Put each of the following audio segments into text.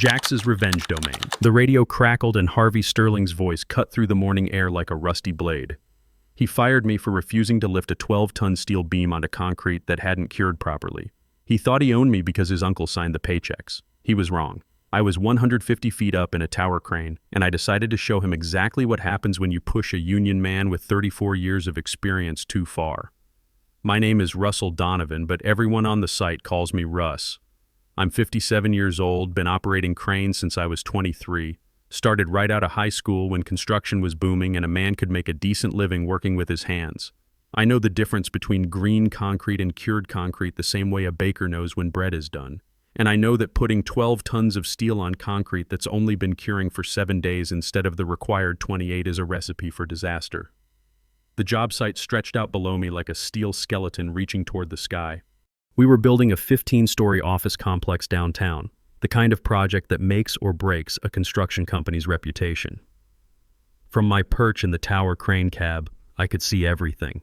Jax's revenge domain. The radio crackled and Harvey Sterling's voice cut through the morning air like a rusty blade. He fired me for refusing to lift a 12-ton steel beam onto concrete that hadn't cured properly. He thought he owned me because his uncle signed the paychecks. He was wrong. I was 150 feet up in a tower crane, and I decided to show him exactly what happens when you push a union man with 34 years of experience too far. My name is Russell Donovan, but everyone on the site calls me Russ. I'm 57 years old, been operating cranes since I was 23, started right out of high school when construction was booming and a man could make a decent living working with his hands. I know the difference between green concrete and cured concrete the same way a baker knows when bread is done. And I know that putting 12 tons of steel on concrete that's only been curing for 7 days instead of the required 28 is a recipe for disaster. The job site stretched out below me like a steel skeleton reaching toward the sky. We were building a 15-story office complex downtown, the kind of project that makes or breaks a construction company's reputation. From my perch in the tower crane cab, I could see everything.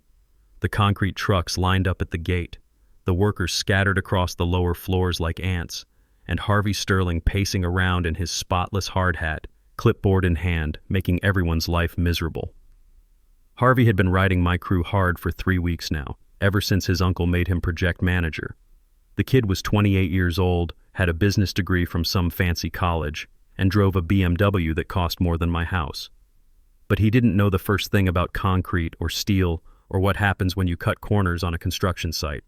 The concrete trucks lined up at the gate, the workers scattered across the lower floors like ants, and Harvey Sterling pacing around in his spotless hard hat, clipboard in hand, making everyone's life miserable. Harvey had been riding my crew hard for 3 weeks now, ever since his uncle made him project manager. The kid was 28 years old, had a business degree from some fancy college, and drove a BMW that cost more than my house. But he didn't know the first thing about concrete or steel or what happens when you cut corners on a construction site.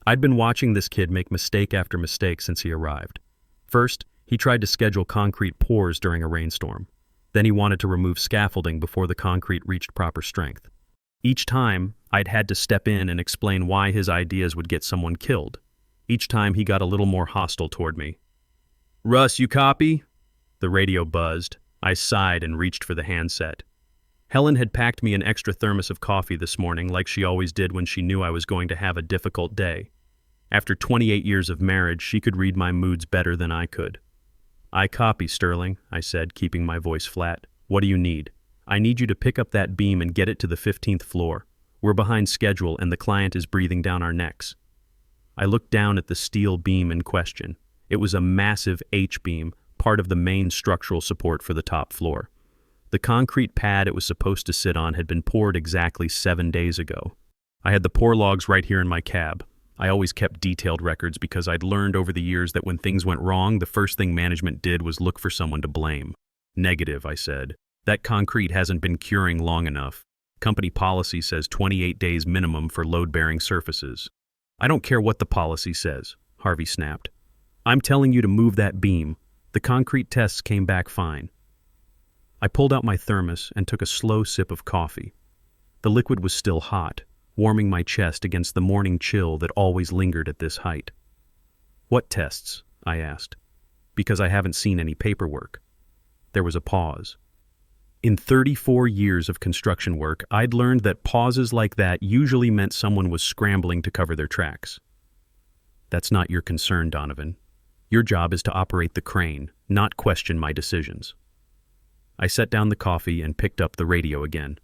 I'd been watching this kid make mistake after mistake since he arrived. First, he tried to schedule concrete pours during a rainstorm. Then he wanted to remove scaffolding before the concrete reached proper strength. Each time, I'd had to step in and explain why his ideas would get someone killed. Each time he got a little more hostile toward me. "Russ, you copy?" The radio buzzed. I sighed and reached for the handset. Helen had packed me an extra thermos of coffee this morning like she always did when she knew I was going to have a difficult day. After 28 years of marriage, she could read my moods better than I could. "I copy, Sterling," I said, keeping my voice flat. "What do you need?" "I need you to pick up that beam and get it to the 15th floor. We're behind schedule and the client is breathing down our necks." I looked down at the steel beam in question. It was a massive H-beam, part of the main structural support for the top floor. The concrete pad it was supposed to sit on had been poured exactly 7 days ago. I had the pour logs right here in my cab. I always kept detailed records because I'd learned over the years that when things went wrong, the first thing management did was look for someone to blame. "Negative," I said. "That concrete hasn't been curing long enough. Company policy says 28 days minimum for load-bearing surfaces." "I don't care what the policy says," Harvey snapped. "I'm telling you to move that beam. The concrete tests came back fine." I pulled out my thermos and took a slow sip of coffee. The liquid was still hot, warming my chest against the morning chill that always lingered at this height. "What tests?" I asked, because I haven't seen any paperwork. There was a pause. In 34 years of construction work, I'd learned that pauses like that usually meant someone was scrambling to cover their tracks. "That's not your concern, Donovan. Your job is to operate the crane, not question my decisions." I set down the coffee and picked up the radio again.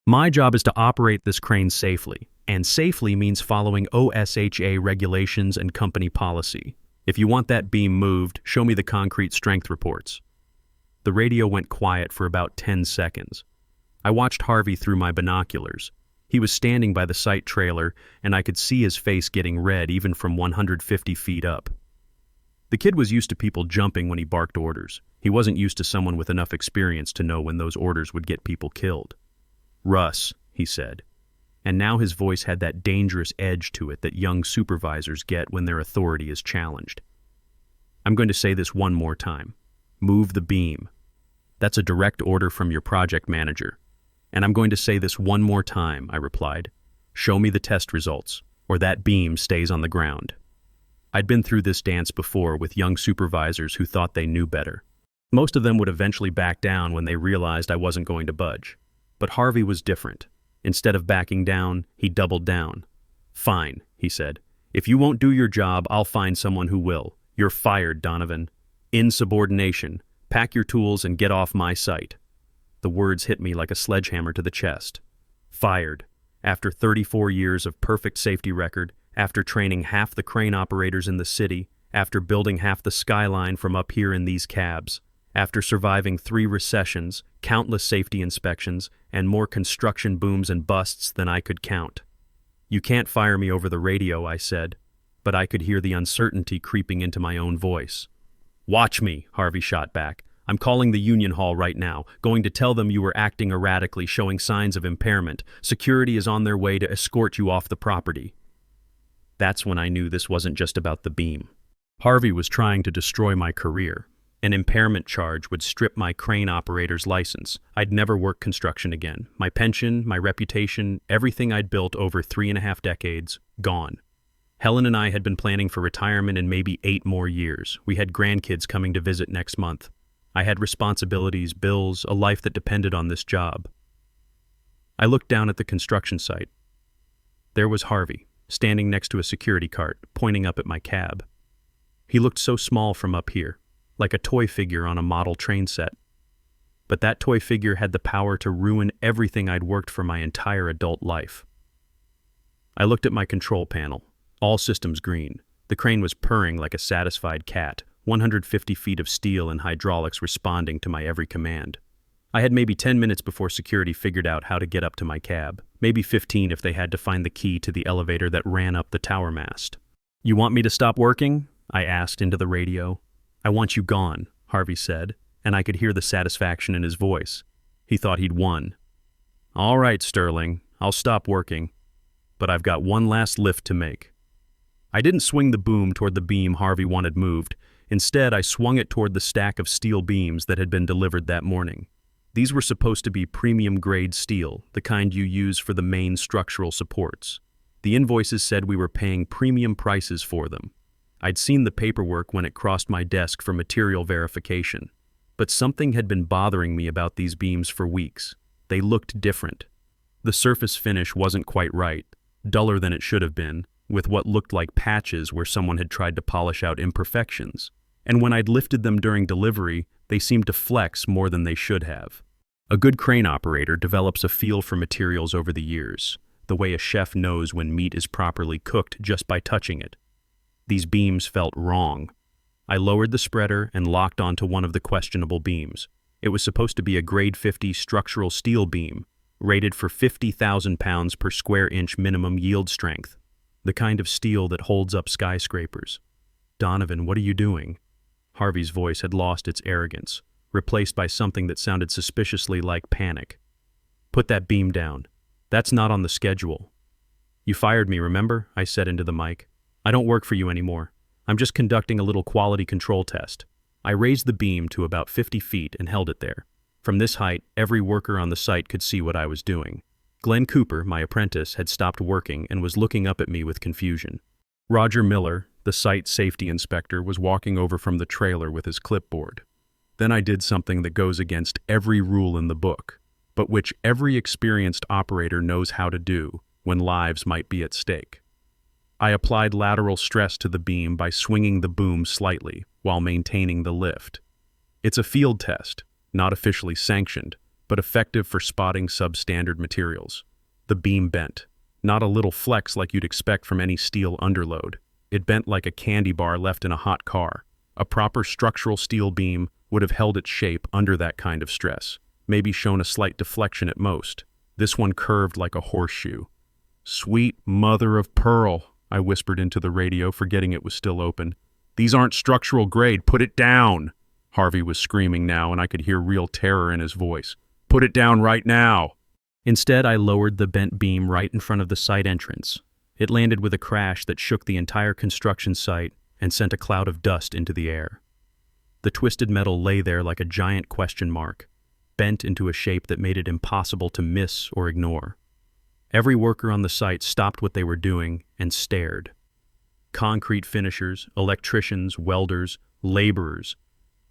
"My job is to operate this crane safely, and safely means following OSHA regulations and company policy. If you want that beam moved, show me the concrete strength reports." The radio went quiet for about 10 seconds. I watched Harvey through my binoculars. He was standing by the site trailer, and I could see his face getting red even from 150 feet up. The kid was used to people jumping when he barked orders. He wasn't used to someone with enough experience to know when those orders would get people killed. "Russ," he said. And now his voice had that dangerous edge to it that young supervisors get when their authority is challenged. "I'm going to say this one more time. Move the beam. That's a direct order from your project manager. And I'm going to say this one more time," I replied. "Show me the test results, or that beam stays on the ground." I'd been through this dance before with young supervisors who thought they knew better. Most of them would eventually back down when they realized I wasn't going to budge. But Harvey was different. Instead of backing down, he doubled down. "Fine," he said. "If you won't do your job, I'll find someone who will. You're fired, Donovan. Insubordination. Pack your tools and get off my site." The words hit me like a sledgehammer to the chest. Fired. After 34 years of perfect safety record, after training half the crane operators in the city, After building half the skyline from up here in these cabs, after surviving 3 recessions, countless safety inspections, and more construction booms and busts than I could count. You can't fire me over the radio, I said, but I could hear the uncertainty creeping into my own voice. Watch me, Harvey shot back. I'm calling the union hall right now, going to tell them you were acting erratically, showing signs of impairment. Security is on their way to escort you off the property. That's when I knew this wasn't just about the beam. Harvey was trying to destroy my career. An impairment charge would strip my crane operator's license. I'd never work construction again. My pension, my reputation, everything I'd built over 3.5 decades, gone. Helen and I had been planning for retirement in maybe 8 more years. We had grandkids coming to visit next month. I had responsibilities, bills, a life that depended on this job. I looked down at the construction site. There was Harvey, standing next to a security cart, pointing up at my cab. He looked so small from up here, like a toy figure on a model train set. But that toy figure had the power to ruin everything I'd worked for my entire adult life. I looked at my control panel, all systems green. The crane was purring like a satisfied cat, 150 feet of steel and hydraulics responding to my every command. I had maybe 10 minutes before security figured out how to get up to my cab, maybe 15 if they had to find the key to the elevator that ran up the tower mast. You want me to stop working? I asked into the radio. I want you gone, Harvey said, and I could hear the satisfaction in his voice. He thought he'd won. All right, Sterling, I'll stop working, but I've got one last lift to make. I didn't swing the boom toward the beam Harvey wanted moved. Instead, I swung it toward the stack of steel beams that had been delivered that morning. These were supposed to be premium-grade steel, the kind you use for the main structural supports. The invoices said we were paying premium prices for them. I'd seen the paperwork when it crossed my desk for material verification. But something had been bothering me about these beams for weeks. They looked different. The surface finish wasn't quite right, duller than it should have been, with what looked like patches where someone had tried to polish out imperfections. And when I'd lifted them during delivery, they seemed to flex more than they should have. A good crane operator develops a feel for materials over the years, the way a chef knows when meat is properly cooked just by touching it. These beams felt wrong. I lowered the spreader and locked onto one of the questionable beams. It was supposed to be a grade 50 structural steel beam, rated for 50,000 pounds per square inch minimum yield strength, the kind of steel that holds up skyscrapers. Donovan, what are you doing? Harvey's voice had lost its arrogance, replaced by something that sounded suspiciously like panic. Put that beam down. That's not on the schedule. You fired me, remember? I said into the mic. I don't work for you anymore. I'm just conducting a little quality control test. I raised the beam to about 50 feet and held it there. From this height, every worker on the site could see what I was doing. Glenn Cooper, my apprentice, had stopped working and was looking up at me with confusion. Roger Miller, the site safety inspector, was walking over from the trailer with his clipboard. Then I did something that goes against every rule in the book, but which every experienced operator knows how to do when lives might be at stake. I applied lateral stress to the beam by swinging the boom slightly while maintaining the lift. It's a field test, not officially sanctioned, but effective for spotting substandard materials. The beam bent, not a little flex like you'd expect from any steel underload. It bent like a candy bar left in a hot car. A proper structural steel beam would have held its shape under that kind of stress, maybe shown a slight deflection at most. This one curved like a horseshoe. Sweet mother of pearl, I whispered into the radio, forgetting it was still open. These aren't structural grade, put it down! Harvey was screaming now, and I could hear real terror in his voice. Put it down right now! Instead, I lowered the bent beam right in front of the site entrance. It landed with a crash that shook the entire construction site and sent a cloud of dust into the air. The twisted metal lay there like a giant question mark, bent into a shape that made it impossible to miss or ignore. Every worker on the site stopped what they were doing and stared. Concrete finishers, electricians, welders, laborers.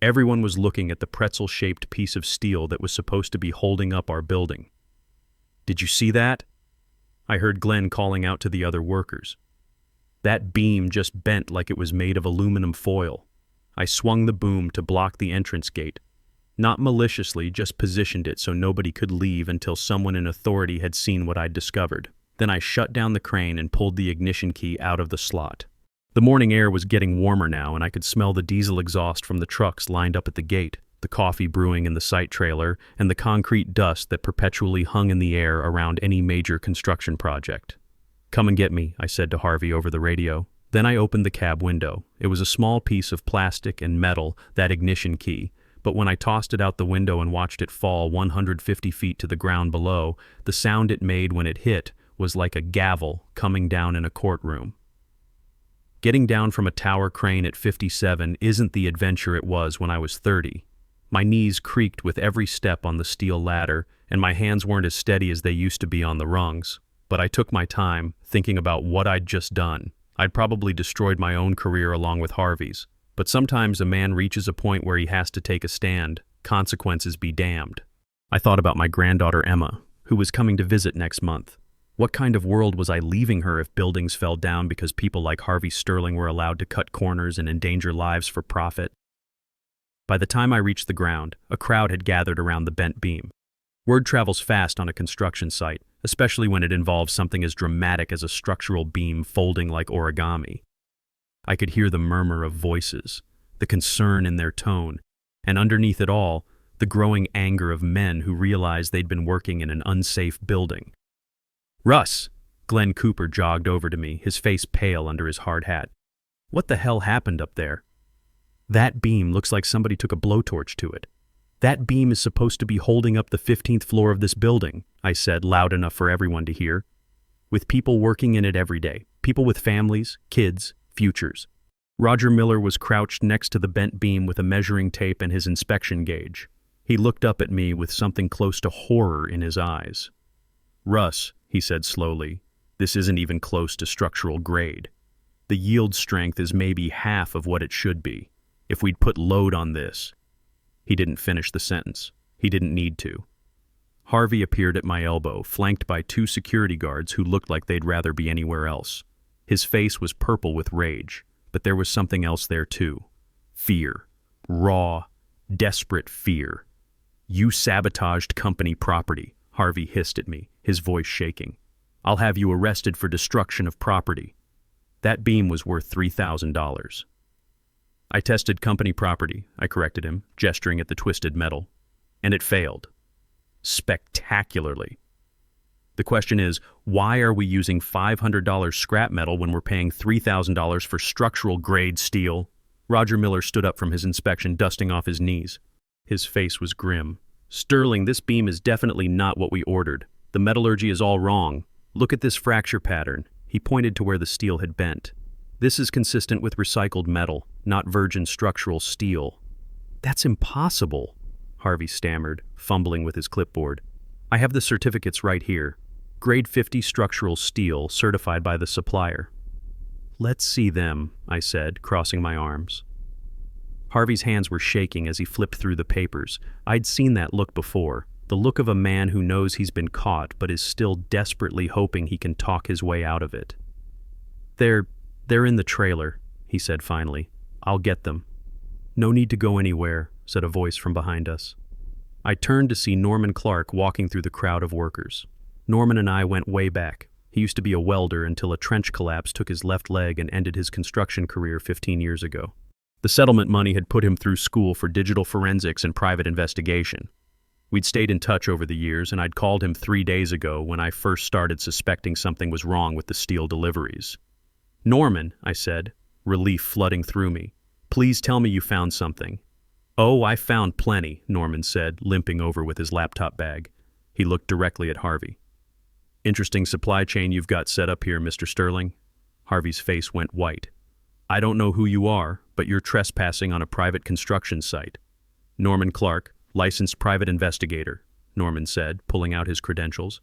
Everyone was looking at the pretzel-shaped piece of steel that was supposed to be holding up our building. Did you see that? I heard Glenn calling out to the other workers. That beam just bent like it was made of aluminum foil. I swung the boom to block the entrance gate. Not maliciously, just positioned it so nobody could leave until someone in authority had seen what I'd discovered. Then I shut down the crane and pulled the ignition key out of the slot. The morning air was getting warmer now, and I could smell the diesel exhaust from the trucks lined up at the gate, the coffee brewing in the site trailer, and the concrete dust that perpetually hung in the air around any major construction project. "Come and get me," I said to Harvey over the radio. Then I opened the cab window. It was a small piece of plastic and metal, that ignition key, but when I tossed it out the window and watched it fall 150 feet to the ground below, the sound it made when it hit was like a gavel coming down in a courtroom. Getting down from a tower crane at 57 isn't the adventure it was when I was 30. My knees creaked with every step on the steel ladder, and my hands weren't as steady as they used to be on the rungs. But I took my time, thinking about what I'd just done. I'd probably destroyed my own career along with Harvey's. But sometimes a man reaches a point where he has to take a stand, consequences be damned. I thought about my granddaughter Emma, who was coming to visit next month. What kind of world was I leaving her if buildings fell down because people like Harvey Sterling were allowed to cut corners and endanger lives for profit? By the time I reached the ground, a crowd had gathered around the bent beam. Word travels fast on a construction site, especially when it involves something as dramatic as a structural beam folding like origami. I could hear the murmur of voices, the concern in their tone, and underneath it all, the growing anger of men who realized they'd been working in an unsafe building. "Russ!" Glenn Cooper jogged over to me, his face pale under his hard hat. "What the hell happened up there?" "That beam looks like somebody took a blowtorch to it. That beam is supposed to be holding up the 15th floor of this building," I said, loud enough for everyone to hear. "With people working in it every day, people with families, kids, futures." Roger Miller was crouched next to the bent beam with a measuring tape and his inspection gauge. He looked up at me with something close to horror in his eyes. "Russ," he said slowly, "this isn't even close to structural grade. The yield strength is maybe half of what it should be. If we'd put load on this..." He didn't finish the sentence. He didn't need to. Harvey appeared at my elbow, flanked by two security guards who looked like they'd rather be anywhere else. His face was purple with rage, but there was something else there too. Fear. Raw, desperate fear. "You sabotaged company property," Harvey hissed at me, his voice shaking. "I'll have you arrested for destruction of property." That beam was worth $3,000. "I tested company property," I corrected him, gesturing at the twisted metal. "And it failed. Spectacularly. The question is, why are we using $500 scrap metal when we're paying $3,000 for structural grade steel?" Roger Miller stood up from his inspection, dusting off his knees. His face was grim. "Sterling, this beam is definitely not what we ordered. The metallurgy is all wrong. Look at this fracture pattern." He pointed to where the steel had bent. "This is consistent with recycled metal, not virgin structural steel." "That's impossible," Harvey stammered, fumbling with his clipboard. "I have the certificates right here. Grade 50 structural steel, certified by the supplier." "Let's see them," I said, crossing my arms. Harvey's hands were shaking as he flipped through the papers. I'd seen that look before, the look of a man who knows he's been caught but is still desperately hoping he can talk his way out of it. They're in the trailer," he said finally. "I'll get them." "No need to go anywhere," said a voice from behind us. I turned to see Norman Clark walking through the crowd of workers. Norman and I went way back. He used to be a welder until a trench collapse took his left leg and ended his construction career 15 years ago. The settlement money had put him through school for digital forensics and private investigation. We'd stayed in touch over the years, and I'd called him 3 days ago when I first started suspecting something was wrong with the steel deliveries. "Norman," I said, relief flooding through me, "please tell me you found something." "Oh, I found plenty," Norman said, limping over with his laptop bag. He looked directly at Harvey. "Interesting supply chain you've got set up here, Mr. Sterling." Harvey's face went white. "I don't know who you are, but you're trespassing on a private construction site." "Norman Clark, licensed private investigator," Norman said, pulling out his credentials.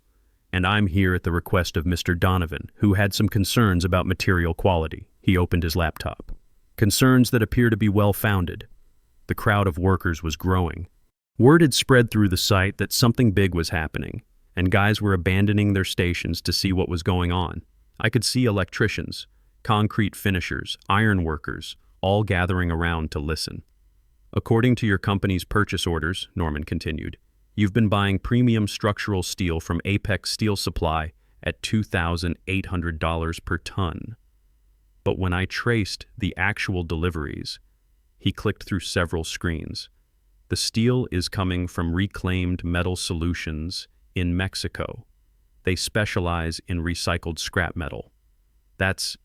"And I'm here at the request of Mr. Donovan, who had some concerns about material quality." He opened his laptop. "Concerns that appear to be well-founded." The crowd of workers was growing. Word had spread through the site that something big was happening, and guys were abandoning their stations to see what was going on. I could see electricians, concrete finishers, iron workers, all gathering around to listen. "According to your company's purchase orders," Norman continued, "you've been buying premium structural steel from Apex Steel Supply at $2,800 per ton." But when I traced the actual deliveries, he clicked through several screens. The steel is coming from Reclaimed Metal Solutions in Mexico. They specialize in recycled scrap metal. That's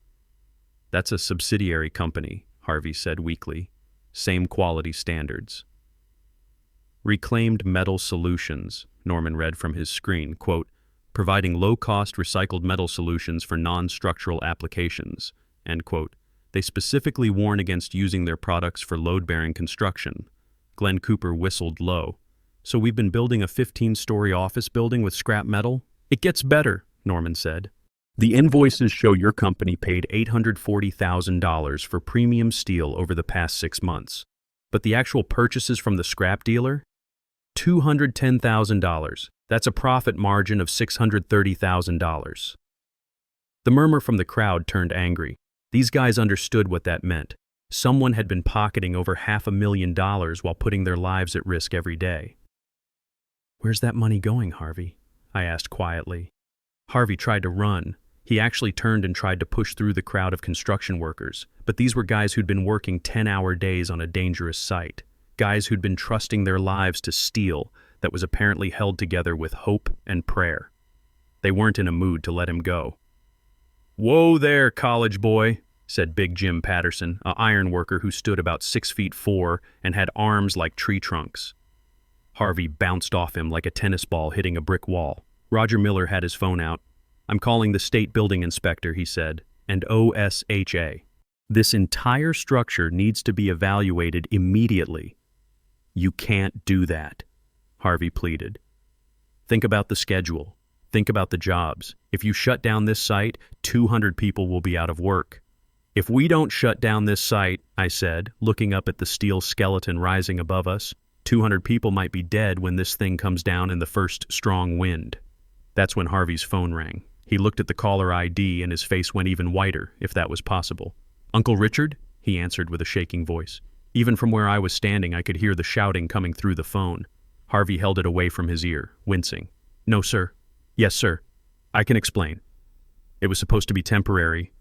a subsidiary company, Harvey said weakly. Same quality standards. Reclaimed Metal Solutions, Norman read from his screen, quote, providing low-cost recycled metal solutions for non-structural applications, end quote. They specifically warn against using their products for load-bearing construction. Glenn Cooper whistled low. So we've been building a 15-story office building with scrap metal? It gets better, Norman said. The invoices show your company paid $840,000 for premium steel over the past 6 months. But the actual purchases from the scrap dealer? $210,000. That's a profit margin of $630,000. The murmur from the crowd turned angry. These guys understood what that meant. Someone had been pocketing over $500,000 while putting their lives at risk every day. Where's that money going, Harvey? I asked quietly. Harvey tried to run. He actually turned and tried to push through the crowd of construction workers, but these were guys who'd been working 10-hour days on a dangerous site, guys who'd been trusting their lives to steel that was apparently held together with hope and prayer. They weren't in a mood to let him go. "Whoa there, college boy," said Big Jim Patterson, an iron worker who stood about 6'4" and had arms like tree trunks. Harvey bounced off him like a tennis ball hitting a brick wall. Roger Miller had his phone out. "I'm calling the state building inspector," he said, "and OSHA. This entire structure needs to be evaluated immediately." "You can't do that," Harvey pleaded. "Think about the schedule. Think about the jobs. If you shut down this site, 200 people will be out of work." "If we don't shut down this site," I said, looking up at the steel skeleton rising above us, 200 people might be dead when this thing comes down in the first strong wind. That's when Harvey's phone rang. He looked at the caller ID and his face went even whiter, if that was possible. "Uncle Richard?" he answered with a shaking voice. Even from where I was standing, I could hear the shouting coming through the phone. Harvey held it away from his ear, wincing. "No, sir." "Yes, sir. I can explain. It was supposed to be temporary.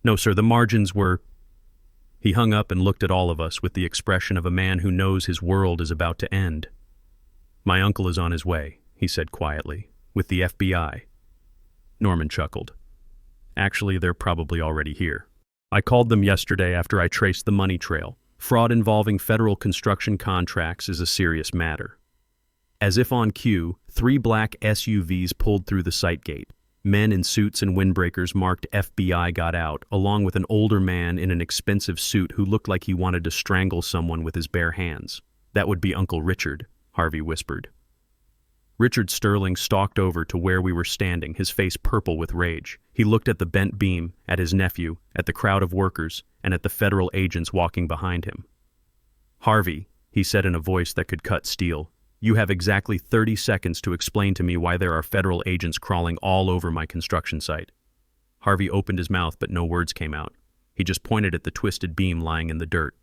No, sir, the margins were—" He hung up and looked at all of us with the expression of a man who knows his world is about to end. "My uncle is on his way," he said quietly, "with the FBI. Norman chuckled. "Actually, they're probably already here. I called them yesterday after I traced the money trail. Fraud involving federal construction contracts is a serious matter." As if on cue, 3 black SUVs pulled through the site gate. Men in suits and windbreakers marked FBI got out, along with an older man in an expensive suit who looked like he wanted to strangle someone with his bare hands. "That would be Uncle Richard," Harvey whispered. Richard Sterling stalked over to where we were standing, his face purple with rage. He looked at the bent beam, at his nephew, at the crowd of workers, and at the federal agents walking behind him. "Harvey," he said in a voice that could cut steel, "you have exactly 30 seconds to explain to me why there are federal agents crawling all over my construction site." Harvey opened his mouth, but no words came out. He just pointed at the twisted beam lying in the dirt.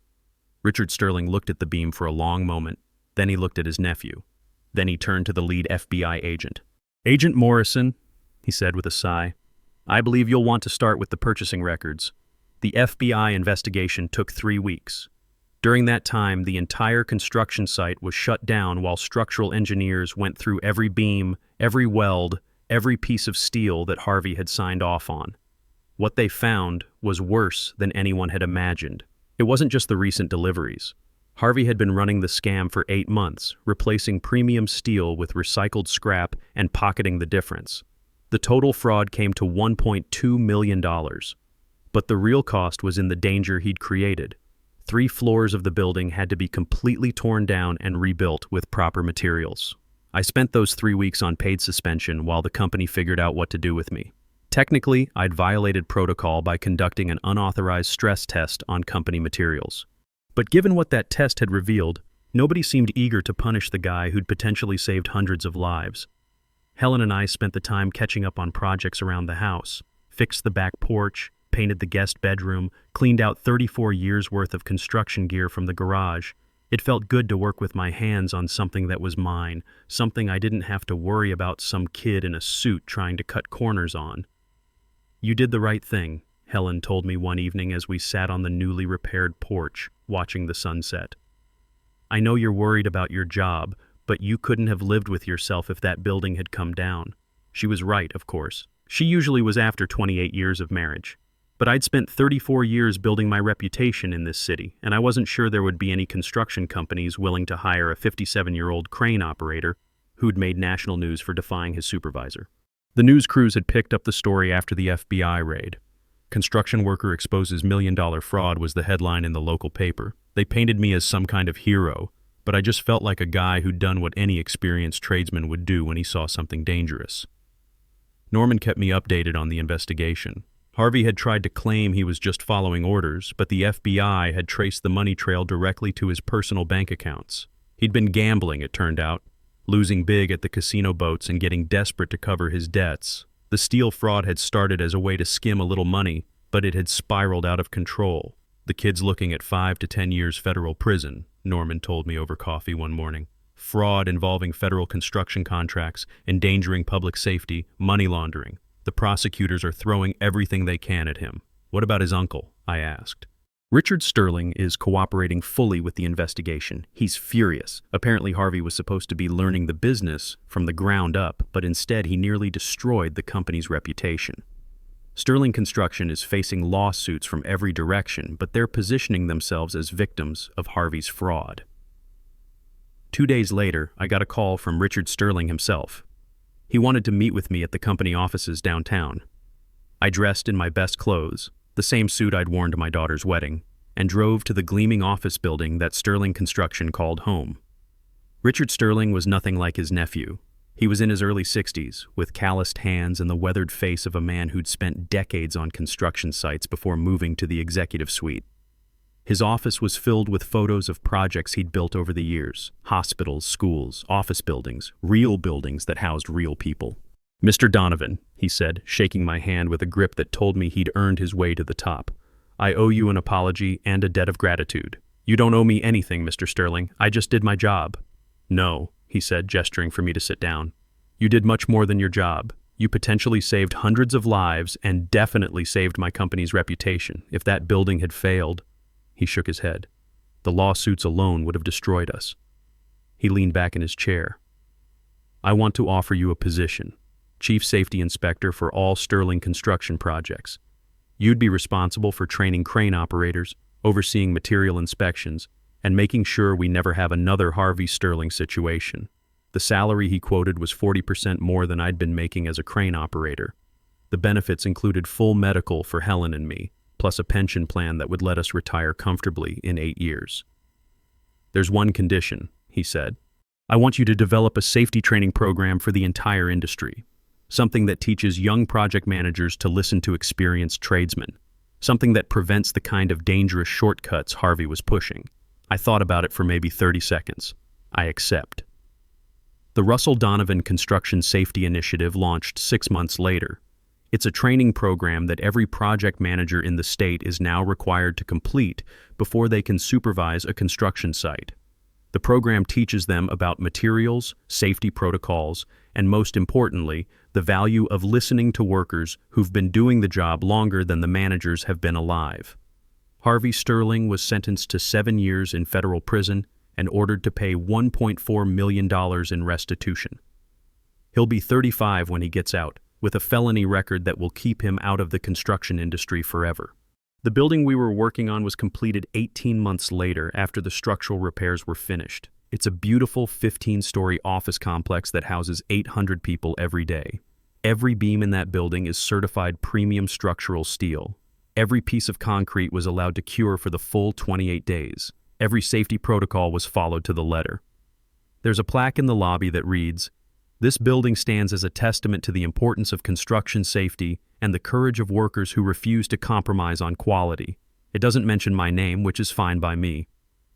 Richard Sterling looked at the beam for a long moment. Then he looked at his nephew. Then he turned to the lead FBI agent. "Agent Morrison," he said with a sigh, "I believe you'll want to start with the purchasing records. The FBI investigation took 3 weeks. During that time, the entire construction site was shut down while structural engineers went through every beam, every weld, every piece of steel that Harvey had signed off on. What they found was worse than anyone had imagined. It wasn't just the recent deliveries. Harvey had been running the scam for 8 months, replacing premium steel with recycled scrap and pocketing the difference. The total fraud came to $1.2 million. But the real cost was in the danger he'd created. 3 floors of the building had to be completely torn down and rebuilt with proper materials. I spent those 3 weeks on paid suspension while the company figured out what to do with me. Technically, I'd violated protocol by conducting an unauthorized stress test on company materials. But given what that test had revealed, nobody seemed eager to punish the guy who'd potentially saved hundreds of lives. Helen and I spent the time catching up on projects around the house, fixed the back porch, painted the guest bedroom, cleaned out 34 years' worth of construction gear from the garage. It felt good to work with my hands on something that was mine, something I didn't have to worry about some kid in a suit trying to cut corners on. "You did the right thing," Helen told me one evening as we sat on the newly repaired porch, watching the sunset. I know you're worried about your job, but you couldn't have lived with yourself if that building had come down. She was right, of course. She usually was after 28 years of marriage. But I'd spent 34 years building my reputation in this city, and I wasn't sure there would be any construction companies willing to hire a 57-year-old crane operator who'd made national news for defying his supervisor. The news crews had picked up the story after the FBI raid. "Construction worker exposes million-dollar fraud" was the headline in the local paper. They painted me as some kind of hero, but I just felt like a guy who'd done what any experienced tradesman would do when he saw something dangerous. Norman kept me updated on the investigation. Harvey had tried to claim he was just following orders, but the FBI had traced the money trail directly to his personal bank accounts. He'd been gambling, it turned out, losing big at the casino boats and getting desperate to cover his debts. The steel fraud had started as a way to skim a little money, but it had spiraled out of control. The kid's looking at 5 to 10 years federal prison, Norman told me over coffee one morning. Fraud involving federal construction contracts, endangering public safety, money laundering. The prosecutors are throwing everything they can at him. What about his uncle? I asked. Richard Sterling is cooperating fully with the investigation. He's furious. Apparently Harvey was supposed to be learning the business from the ground up, but instead he nearly destroyed the company's reputation. Sterling Construction is facing lawsuits from every direction, but they're positioning themselves as victims of Harvey's fraud. 2 days later, I got a call from Richard Sterling himself. He wanted to meet with me at the company offices downtown. I dressed in my best clothes, the same suit I'd worn to my daughter's wedding, and drove to the gleaming office building that Sterling Construction called home. Richard Sterling was nothing like his nephew. He was in his early 60s, with calloused hands and the weathered face of a man who'd spent decades on construction sites before moving to the executive suite. His office was filled with photos of projects he'd built over the years: hospitals, schools, office buildings, real buildings that housed real people. "Mr. Donovan," he said, shaking my hand with a grip that told me he'd earned his way to the top. "I owe you an apology and a debt of gratitude." "You don't owe me anything, Mr. Sterling. I just did my job." "No," he said, gesturing for me to sit down. "You did much more than your job. You potentially saved hundreds of lives and definitely saved my company's reputation. If that building had failed..." He shook his head. "The lawsuits alone would have destroyed us." He leaned back in his chair. "I want to offer you a position, Chief Safety Inspector for all Sterling Construction projects. You'd be responsible for training crane operators, overseeing material inspections, and making sure we never have another Harvey Sterling situation." The salary he quoted was 40% more than I'd been making as a crane operator. The benefits included full medical for Helen and me, plus a pension plan that would let us retire comfortably in 8 years. "There's one condition," he said. "I want you to develop a safety training program for the entire industry. Something that teaches young project managers to listen to experienced tradesmen. Something that prevents the kind of dangerous shortcuts Harvey was pushing." I thought about it for maybe 30 seconds. "I accept." The Russell Donovan Construction Safety Initiative launched 6 months later. It's a training program that every project manager in the state is now required to complete before they can supervise a construction site. The program teaches them about materials, safety protocols, and most importantly, the value of listening to workers who've been doing the job longer than the managers have been alive. Harvey Sterling was sentenced to 7 years in federal prison and ordered to pay $1.4 million in restitution. He'll be 35 when he gets out, with a felony record that will keep him out of the construction industry forever. The building we were working on was completed 18 months later after the structural repairs were finished. It's a beautiful 15-story office complex that houses 800 people every day. Every beam in that building is certified premium structural steel. Every piece of concrete was allowed to cure for the full 28 days. Every safety protocol was followed to the letter. There's a plaque in the lobby that reads, "This building stands as a testament to the importance of construction safety and the courage of workers who refuse to compromise on quality." It doesn't mention my name, which is fine by me.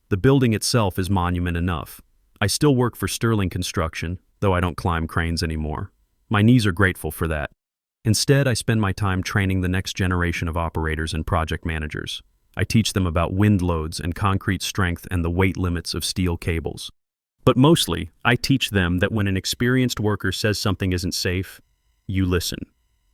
The building itself is monument enough. I still work for Sterling Construction, though I don't climb cranes anymore. My knees are grateful for that. Instead, I spend my time training the next generation of operators and project managers. I teach them about wind loads and concrete strength and the weight limits of steel cables. But mostly, I teach them that when an experienced worker says something isn't safe, you listen.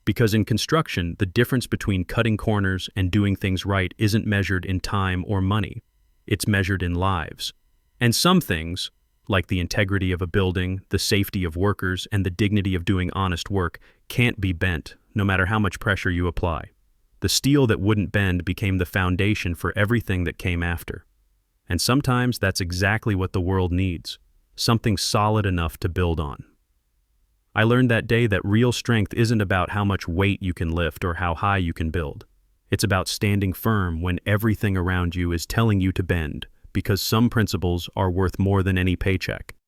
Because in construction, the difference between cutting corners and doing things right isn't measured in time or money. It's measured in lives. And some things, like the integrity of a building, the safety of workers, and the dignity of doing honest work, can't be bent, no matter how much pressure you apply. The steel that wouldn't bend became the foundation for everything that came after. And sometimes that's exactly what the world needs, something solid enough to build on. I learned that day that real strength isn't about how much weight you can lift or how high you can build. It's about standing firm when everything around you is telling you to bend, because some principles are worth more than any paycheck.